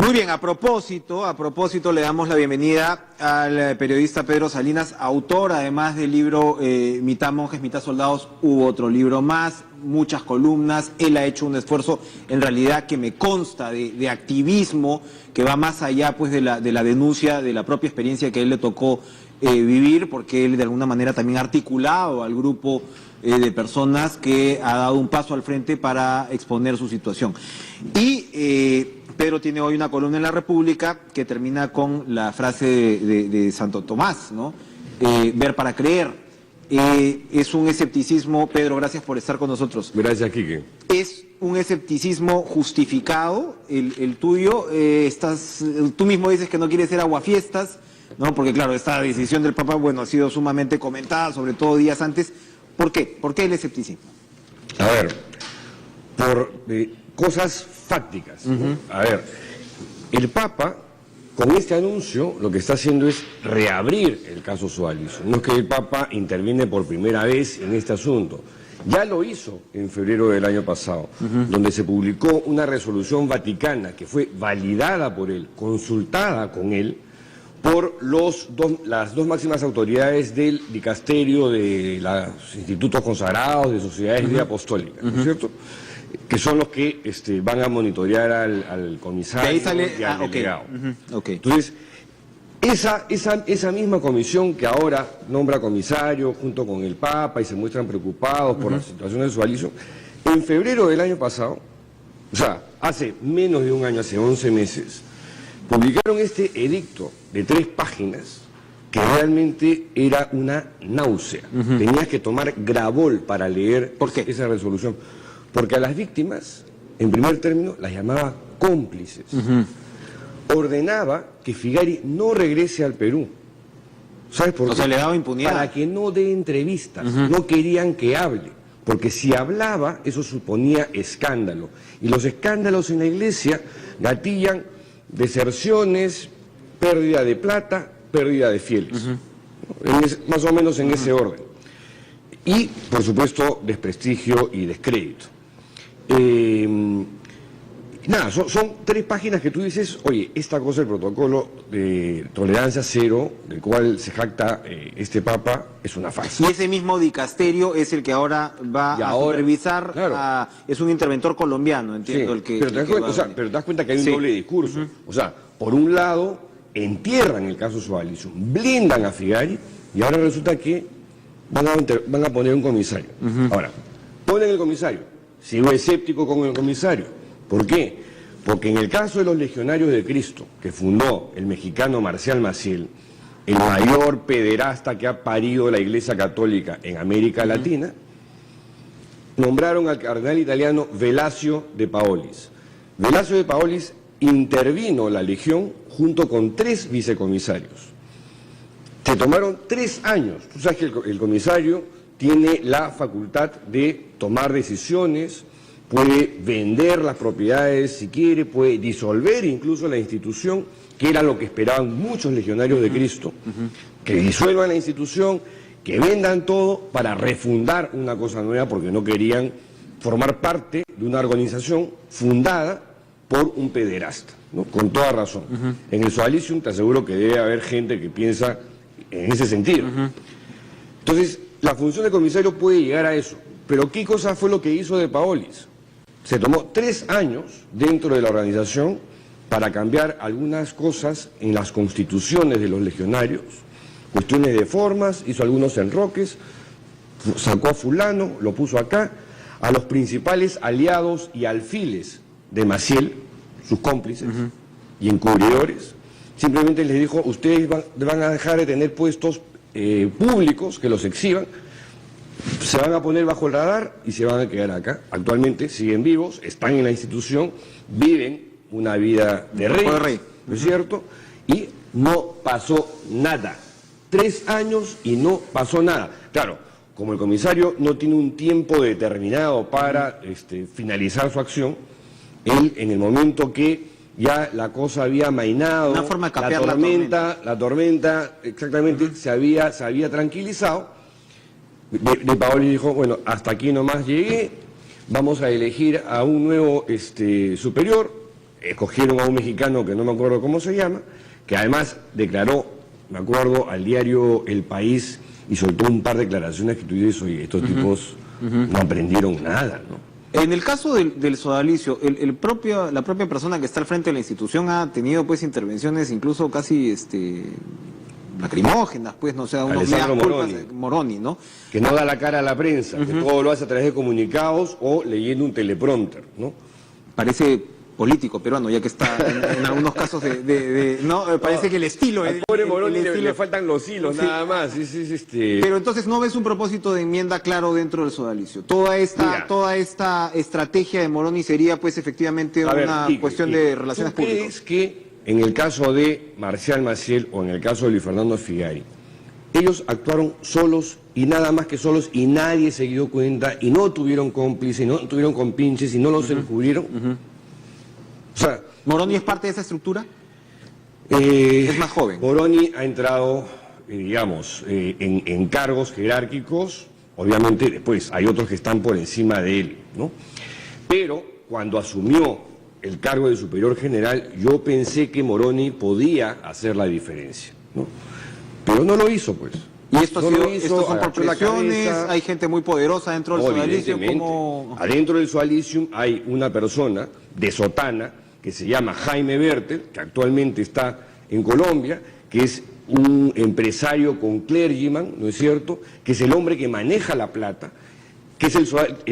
Muy bien, a propósito le damos la bienvenida al periodista Pedro Salinas, autor además del libro Mitad monjes, mitad soldados. Hubo otro libro más, muchas columnas. Él ha hecho un esfuerzo en realidad que me consta de activismo que va más allá pues de la denuncia de la propia experiencia que a él le tocó vivir, porque él de alguna manera también ha articulado al grupo de personas que ha dado un paso al frente para exponer su situación. Y Pedro tiene hoy una columna en La República que termina con la frase de Santo Tomás, ¿no? Ver para creer. Es un escepticismo, Pedro, gracias por estar con nosotros. Gracias, Quique. Es un escepticismo justificado, el tuyo. Tú mismo dices que no quieres ser aguafiestas, ¿no? Porque claro, esta decisión del Papa, bueno, ha sido sumamente comentada, sobre todo días antes. ¿Por qué? ¿Por qué el escepticismo? A ver, por cosas fácticas, ¿no? A ver, el Papa, con este anuncio, lo que está haciendo es reabrir el caso Suárez. No es que el Papa interviene por primera vez en este asunto. Ya lo hizo en febrero del año pasado, donde se publicó una resolución vaticana que fue validada por él, consultada con él, por las dos máximas autoridades del dicasterio de los institutos consagrados, de sociedades de vida apostólica, ¿no es cierto? Que son los que van a monitorear al comisario y al delegado. Entonces, esa misma comisión que ahora nombra comisario junto con el Papa y se muestran preocupados por la situación de Suárez, en febrero del año pasado, o sea, hace menos de un año, hace 11 meses, publicaron este edicto de 3 páginas que realmente era una náusea. Tenías que tomar Gravol para leer esa resolución. Porque a las víctimas, en primer término, las llamaba cómplices. Ordenaba que Figari no regrese al Perú. ¿Sabes por qué? O sea, le daba impunidad. Para que no dé entrevistas. No querían que hable. Porque si hablaba, eso suponía escándalo. Y los escándalos en la iglesia gatillan deserciones, pérdida de plata, pérdida de fieles. Más o menos en ese orden. Y, por supuesto, desprestigio y descrédito. Nada, son 3 páginas que tú dices, oye, esta cosa, el protocolo de tolerancia cero, del cual se jacta este Papa, es una farsa. Y ese mismo dicasterio es el que ahora va a supervisar, claro. Es un interventor colombiano, entiendo. Sí, pero te das cuenta que hay un doble discurso. O sea, por un lado, entierran el caso Suárez, blindan a Figari, y ahora resulta que van a poner un comisario. Ahora, ponen el comisario. Sigo escéptico con el comisario. ¿Por qué? Porque en el caso de los legionarios de Cristo, que fundó el mexicano Marcial Maciel, el mayor pederasta que ha parido la Iglesia Católica en América Latina, nombraron al cardenal italiano Velasio de Paolis. Velasio de Paolis intervino la Legión junto con 3 vicecomisarios. Se tomaron 3 años. Tú sabes que el comisario tiene la facultad de tomar decisiones, puede vender las propiedades si quiere, puede disolver incluso la institución, que era lo que esperaban muchos legionarios de Cristo, que disuelvan la institución, que vendan todo para refundar una cosa nueva, porque no querían formar parte de una organización fundada por un pederasta, ¿no? Con toda razón. En el Sodalicium te aseguro que debe haber gente que piensa en ese sentido. Entonces, la función de comisario puede llegar a eso. Pero ¿qué cosa fue lo que hizo de Paolis? Se tomó 3 años dentro de la organización para cambiar algunas cosas en las constituciones de los legionarios, cuestiones de formas, hizo algunos enroques, sacó a fulano, lo puso acá, a los principales aliados y alfiles de Maciel, sus cómplices y encubridores, simplemente les dijo, ustedes van a dejar de tener puestos públicos que los exhiban, se van a poner bajo el radar y se van a quedar acá. Actualmente siguen vivos, están en la institución, viven una vida de rey, ¿no es cierto? Y no pasó nada. 3 años y no pasó nada. Claro, como el comisario no tiene un tiempo determinado para finalizar su acción, él en el momento que ya la cosa había amainado, una forma de capear la tormenta exactamente se había tranquilizado, de Paoli dijo, bueno, hasta aquí nomás llegué, vamos a elegir a un nuevo superior, escogieron a un mexicano que no me acuerdo cómo se llama, que además declaró, me acuerdo, al diario El País y soltó un par de declaraciones que tú dices, oye, estos tipos no aprendieron nada, ¿no? En el caso del sodalicio, la propia persona que está al frente de la institución ha tenido pues intervenciones incluso casi lacrimógenas, pues, no sé, unos Alessandro Moroni, ¿no? Que no da la cara a la prensa, que todo lo hace a través de comunicados o leyendo un teleprompter, ¿no? Parece político peruano, ya que está en algunos casos no, parece que el estilo... Al pobre Moroni el estilo... le faltan los hilos, sí. Nada más. Pero entonces no ves un propósito de enmienda claro dentro del sodalicio. Toda esta estrategia de Moroni sería pues efectivamente una cuestión de relaciones públicas. ¿Tú crees que en el caso de Marcial Maciel o en el caso de Luis Fernando Figari, ellos actuaron solos y nada más que solos y nadie se dio cuenta y no tuvieron cómplices, no tuvieron compinches y no los encubrieron? O sea, ¿Moroni es parte de esa estructura? Es más joven. Moroni ha entrado, digamos, en cargos jerárquicos, obviamente después hay otros que están por encima de él, ¿no? Pero cuando asumió el cargo de superior general, yo pensé que Moroni podía hacer la diferencia, ¿no? Pero no lo hizo, pues. Y esto son por presiones, hay gente muy poderosa dentro del sodalicio. Adentro del sodalicio hay una persona de sotana que se llama Jaime Bertel, que actualmente está en Colombia, que es un empresario con clergyman, ¿no es cierto?, que es el hombre que maneja la plata, que es el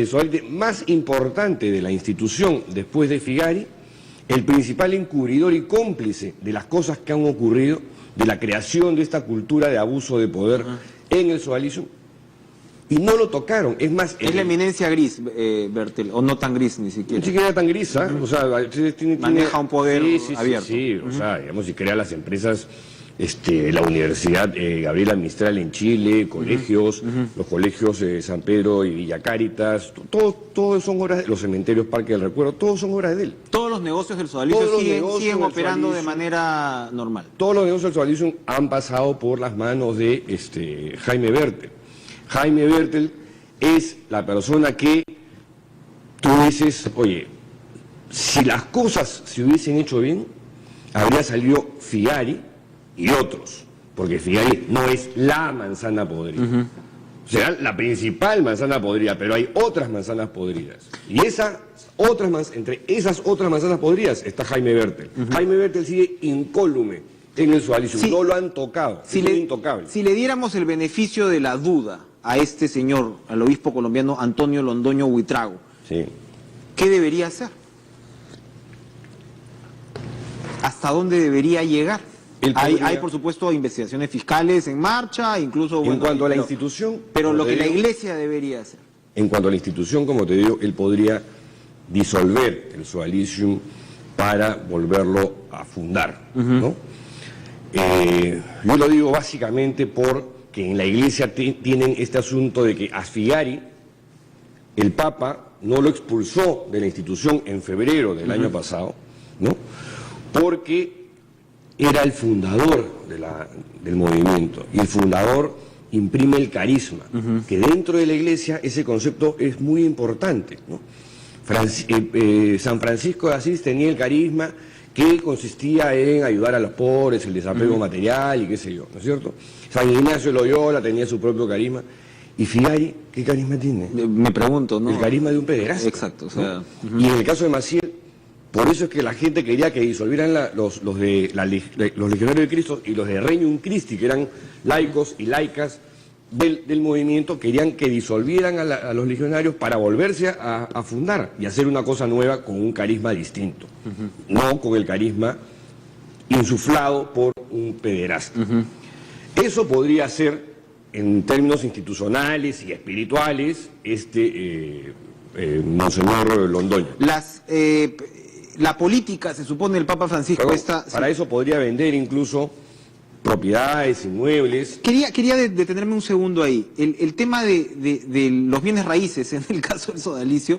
sodalite más importante de la institución después de Figari, el principal encubridor y cómplice de las cosas que han ocurrido, de la creación de esta cultura de abuso de poder en el sodalicio, y no lo tocaron. Es más... Es la eminencia gris, Bertel, o no tan gris ni siquiera. Ni siquiera tan gris, ¿eh? O sea, maneja un poder abierto. Sí, o sea, digamos, y crea las empresas, la Universidad Gabriela Mistral en Chile, colegios, los colegios San Pedro y Villa Cáritas, todos son obras de los cementerios Parque del Recuerdo, todos son obras de él. Todos los negocios del sodalicio siguen operando de manera normal. Todos los negocios del sodalicio han pasado por las manos de Jaime Bertel. Jaime Bertel es la persona que tú dices, oye, si las cosas se hubiesen hecho bien, habría salido Figari y otros, porque Figari no es la manzana podrida. Será la principal manzana podrida, pero hay otras manzanas podridas. Y entre esas otras manzanas podridas está Jaime Bertel. Jaime Bertel sigue incólume en el sodalicio, no lo han tocado, es intocable. Si le diéramos el beneficio de la duda a este señor, al obispo colombiano Antonio Londoño Buitrago, ¿qué debería hacer? ¿Hasta dónde debería llegar? Hay, por supuesto, investigaciones fiscales en marcha, incluso... En cuanto a la institución... Pero lo que la Iglesia debería hacer. En cuanto a la institución, como te digo, él podría disolver el sodalicium para volverlo a fundar, ¿no? Yo lo digo básicamente porque en la Iglesia tienen este asunto de que a Figari, el Papa no lo expulsó de la institución en febrero del año pasado, ¿no? Porque era el fundador del movimiento, y el fundador imprime el carisma, que dentro de la Iglesia ese concepto es muy importante, ¿no? San Francisco de Asís tenía el carisma que consistía en ayudar a los pobres, el desapego material y qué sé yo, ¿no es cierto? San Ignacio de Loyola tenía su propio carisma. ¿Y Figari qué carisma tiene? Me pregunto, ¿no? El carisma de un pederasta. Exacto, o sea... ¿no? Y en el caso de Maciel, por eso es que la gente quería que disolvieran los legionarios de Cristo y los de Regnum Christi, que eran laicos y laicas del movimiento, querían que disolvieran a los legionarios para volverse a fundar y hacer una cosa nueva con un carisma distinto, no con el carisma insuflado por un pederasta. Eso podría ser, en términos institucionales y espirituales, Monseñor Londoño. La política, se supone, el Papa Francisco para eso podría vender incluso propiedades, inmuebles. Quería detenerme un segundo ahí. El tema de los bienes raíces, en el caso del sodalicio,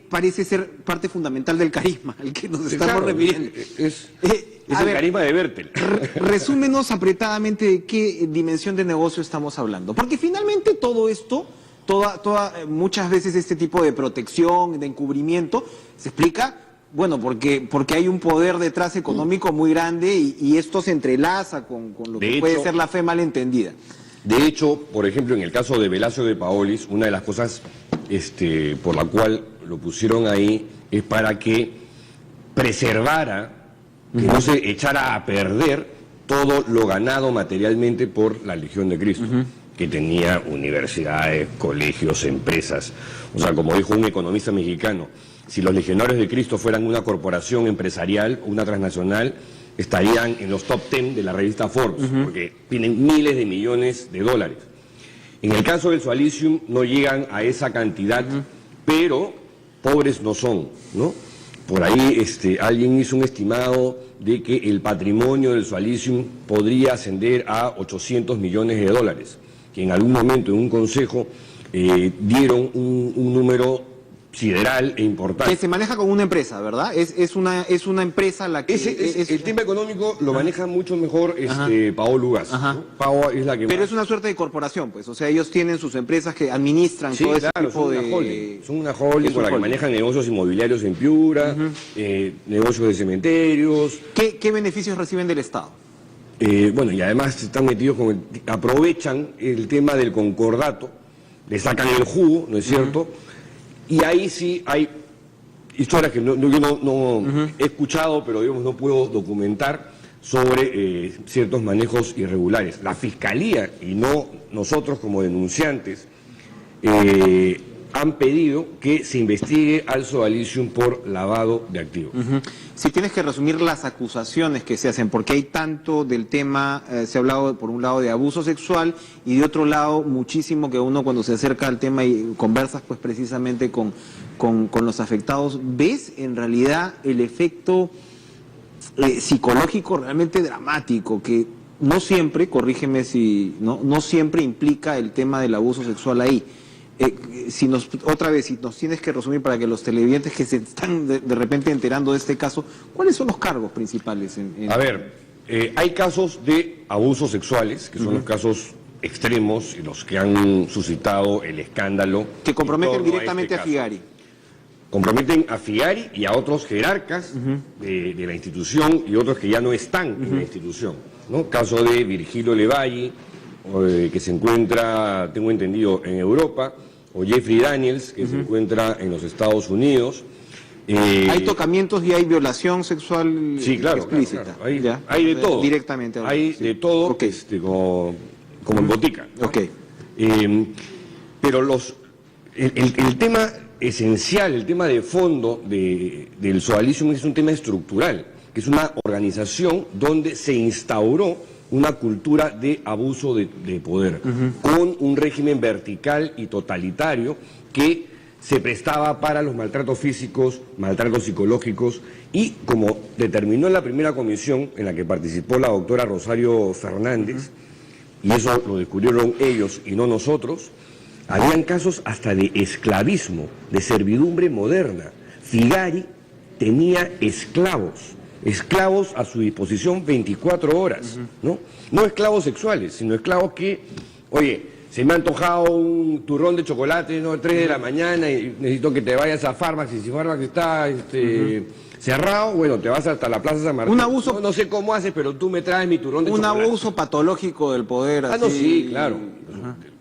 parece ser parte fundamental del carisma al que nos estamos refiriendo. Es el carisma de Bertel. Resúmenos apretadamente de qué dimensión de negocio estamos hablando. Porque finalmente todo esto, muchas veces este tipo de protección, de encubrimiento, se explica Bueno, porque hay un poder detrás económico muy grande y esto se entrelaza con lo que puede ser la fe malentendida. De hecho, por ejemplo, en el caso de Velasco de Paolis, una de las cosas por la cual lo pusieron ahí es para que preservara, que no se echara a perder todo lo ganado materialmente por la Legión de Cristo, que tenía universidades, colegios, empresas. O sea, como dijo un economista mexicano, si los Legionarios de Cristo fueran una corporación empresarial, una transnacional, estarían en los top 10 de la revista Forbes, porque tienen miles de millones de dólares. En el caso del Sualicium no llegan a esa cantidad, pero pobres no son, ¿no? Por ahí alguien hizo un estimado de que el patrimonio del Sualicium podría ascender a 800 millones de dólares, que en algún momento en un consejo dieron un número sideral e importante. Que se maneja con una empresa, ¿verdad? Es una empresa la que... el tema económico lo maneja mucho mejor Paolo Lugas, ¿no? Pao es la que Pero es una suerte de corporación, pues, o sea, ellos tienen sus empresas que administran todo ese tipo de... Son una holding con la que manejan negocios inmobiliarios en Piura, negocios de cementerios. ¿Qué beneficios reciben del Estado? Bueno, y además están metidos aprovechan el tema del concordato, le sacan el jugo, ¿no es cierto? Y ahí sí hay historias que yo no he escuchado, pero digamos no puedo documentar sobre ciertos manejos irregulares. La Fiscalía y no nosotros como denunciantes han pedido que se investigue al Sualicium por lavado de activos. Si tienes que resumir las acusaciones que se hacen, porque hay tanto del tema, se ha hablado por un lado de abuso sexual y de otro lado muchísimo que uno cuando se acerca al tema y conversas pues precisamente con los afectados, ves en realidad el efecto psicológico realmente dramático que no siempre, corrígeme si no siempre implica el tema del abuso sexual ahí. Si nos tienes que resumir para que los televidentes que se están de repente enterando de este caso, ¿cuáles son los cargos principales? A ver, hay casos de abusos sexuales, que son los casos extremos y los que han suscitado el escándalo. Que comprometen directamente a Figari. Comprometen a Figari y a otros jerarcas de la institución y otros que ya no están en la institución, ¿no? Caso de Virgilio Levalli, que se encuentra, tengo entendido, en Europa, o Jeffrey Daniels, que se encuentra en los Estados Unidos. Hay tocamientos y hay violación sexual explícita. Claro. Hay de todo. Directamente. Hay de todo, como en botica, ¿no? Okay. Pero el tema esencial, el tema de fondo del Sualicium es un tema estructural, que es una organización donde se instauró una cultura de abuso de poder, con un régimen vertical y totalitario que se prestaba para los maltratos físicos, maltratos psicológicos, y como determinó en la primera comisión en la que participó la doctora Rosario Fernández, y eso lo descubrieron ellos y no nosotros, habían casos hasta de esclavismo, de servidumbre moderna. Figari tenía esclavos a su disposición 24 horas, ¿no? No esclavos sexuales, sino esclavos que, oye, se me ha antojado un turrón de chocolate, ¿no? 3 de la mañana y necesito que te vayas a Farmax, y si Farmax está cerrado, bueno, te vas hasta la Plaza San Martín. Un abuso... No sé cómo haces, pero tú me traes mi turrón de chocolate. Un abuso patológico del poder, así... no, sí, claro.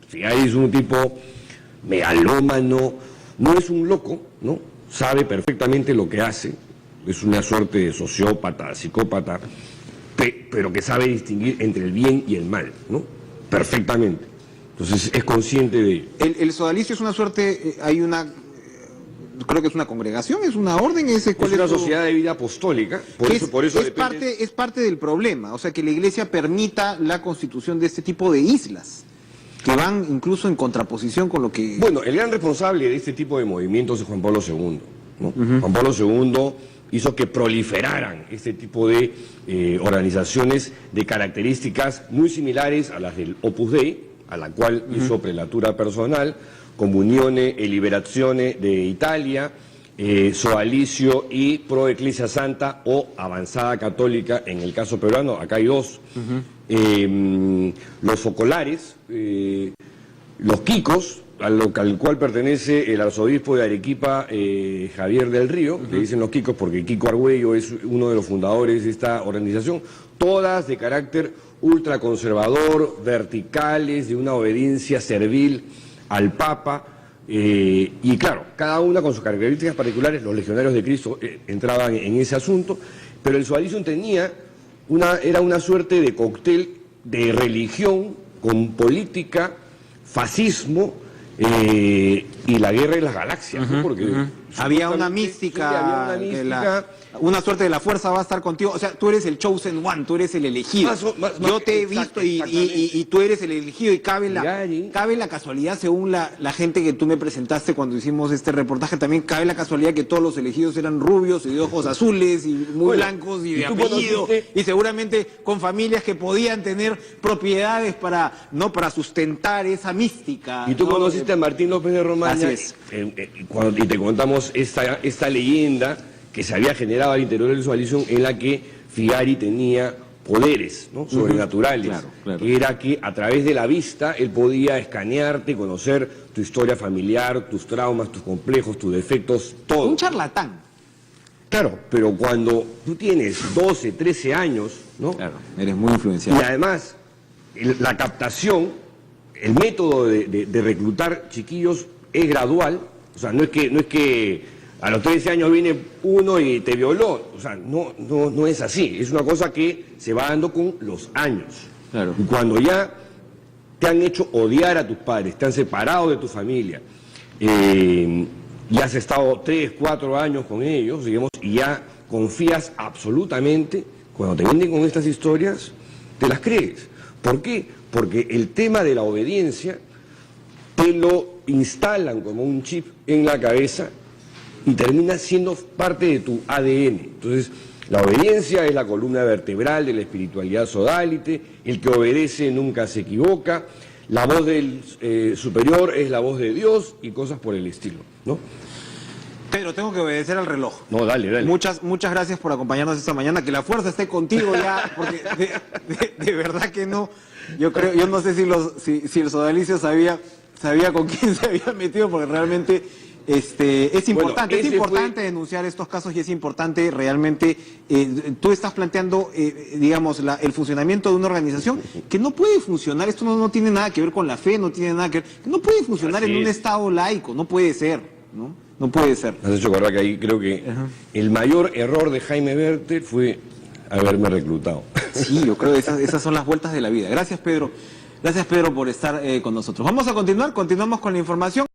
Figari es un tipo megalómano, no es un loco, ¿no? Sabe perfectamente lo que hace. Es una suerte de sociópata, psicópata, pero que sabe distinguir entre el bien y el mal, ¿no? Perfectamente. Entonces es consciente de ello. El sodalicio es una suerte, creo que es una congregación, es una orden, es una sociedad de vida apostólica, por eso es parte del problema, o sea, que la Iglesia permita la constitución de este tipo de islas, que van incluso en contraposición con lo que... Bueno, el gran responsable de este tipo de movimientos es Juan Pablo II, ¿no? Juan Pablo II hizo que proliferaran este tipo de organizaciones de características muy similares a las del Opus Dei, a la cual hizo prelatura personal, Comunione e Liberazione de Italia, Sodalicio y Pro Ecclesia Santa o Avanzada Católica en el caso peruano. Acá hay dos. Los focolares, los Kikos, al cual pertenece el arzobispo de Arequipa, Javier del Río, le dicen los Kikos porque Kiko Argüello es uno de los fundadores de esta organización, todas de carácter ultraconservador, verticales, de una obediencia servil al Papa, y claro, cada una con sus características particulares. Los legionarios de Cristo entraban en ese asunto, pero el Sodalicium era una suerte de cóctel de religión con política, fascismo y la guerra de las galaxias, ¿no? Porque había una mística, sí, había una mística, una suerte de la fuerza va a estar contigo, o sea, tú eres el chosen one, tú eres el elegido. Yo te he visto y tú eres el elegido, y cabe la casualidad, según la gente que tú me presentaste cuando hicimos este reportaje, también cabe la casualidad que todos los elegidos eran rubios y de ojos azules y muy blancos y de apellido, y seguramente con familias que podían tener propiedades para sustentar esa mística. Y tú conociste a Martín López de Romaña, y te contamos esta leyenda que se había generado al interior del Sodalicium, en la que Figari tenía poderes, ¿no?, sobrenaturales, claro. Que era que a través de la vista él podía escanearte, conocer tu historia familiar, tus traumas, tus complejos, tus defectos, todo. Un charlatán. Claro, pero cuando tú tienes 12, 13 años, ¿no? Claro, eres muy influenciado. Y además, la captación, el método de reclutar chiquillos es gradual. O sea, no es que a los 13 años viene uno y te violó. O sea, no es así. Es una cosa que se va dando con los años. Claro. Y cuando ya te han hecho odiar a tus padres, te han separado de tu familia, y has estado 3, 4 años con ellos, digamos, y ya confías absolutamente, cuando te vienen con estas historias, te las crees. ¿Por qué? Porque el tema de la obediencia te lo instalan como un chip en la cabeza y termina siendo parte de tu ADN. Entonces, la obediencia es la columna vertebral de la espiritualidad sodálite, el que obedece nunca se equivoca, la voz del superior es la voz de Dios y cosas por el estilo, ¿no? Pedro, tengo que obedecer al reloj. No, dale. Muchas gracias por acompañarnos esta mañana. Que la fuerza esté contigo ya, porque de verdad que no. Yo no sé si el Sodalicio sabía con quién se había metido, porque realmente es importante denunciar estos casos, y es importante realmente. Tú estás planteando, digamos, el funcionamiento de una organización que no puede funcionar. Esto no tiene nada que ver con la fe, no tiene nada que ver. No puede funcionar en un Estado laico, no puede ser, ¿no? No puede ser. Has hecho acordar que ahí creo que el mayor error de Jaime Berter fue haberme reclutado. Sí, yo creo que esas son las vueltas de la vida. Gracias, Pedro. Gracias, Pedro, por estar con nosotros. Continuamos con la información.